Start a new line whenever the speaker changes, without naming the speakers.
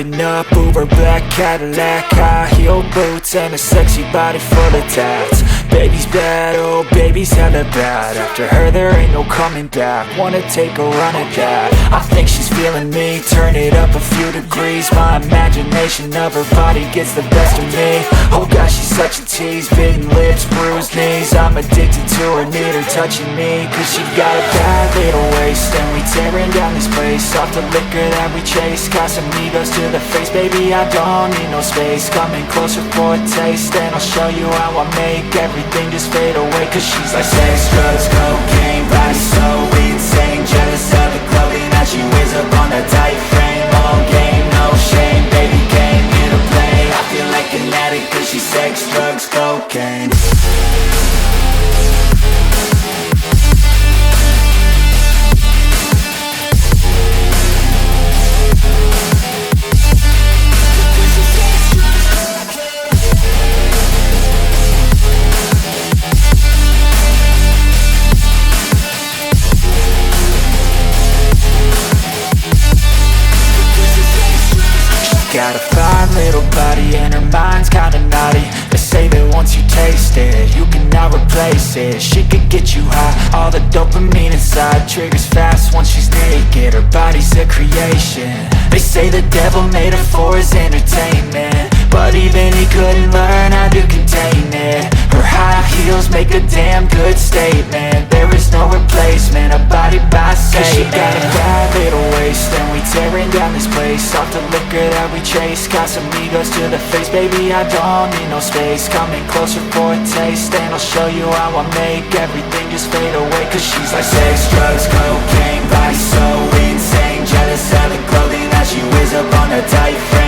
Pulling up, Uber black Cadillac, high heel boots and a sexy body full of tats. Baby's bad, oh baby's hella bad. After her there ain't no coming back. Wanna take a run at that. I think she's feeling me, turn it up a few degrees. My imagination of her body gets the best of me. Oh gosh, she's such a tease, bitten lips, bruised knees. I'm addicted to her, need her touching me. Cause she got a bad little waist, and we tearing down this place. Off the liquor that we chase, Casamigos to the face. Baby, I don't need no space. Coming closer for a taste, and I'll show you how I make everything just fade away. Cause she's like sex, drugs, cocaine, body so insane. Jealous of the clothing that she wears up on that tight frame. All game, no shame, baby came here to play. I feel like an addict cause she's sex, drugs, cocaine. Got a fine little body and her mind's kinda naughty. They say that once you taste it, you cannot replace it. She could get you high, all the dopamine inside triggers fast once she's naked. Her body's a creation. They say the devil made her for his entertainment, but even he couldn't learn how to contain it. Her high heels make a damn good statement. There is no replacement, a body by Satan. Cause she got a bad little waist, and we tearing down this place. Off the liquor that we chase, Casamigos to the face. Baby, I don't need no space. Coming closer for a taste, and I'll show you how I make everything just fade away. Cause she's like sex, drugs, cocaine, body so insane. Jealous of the clothing that she wears up on her tight frame.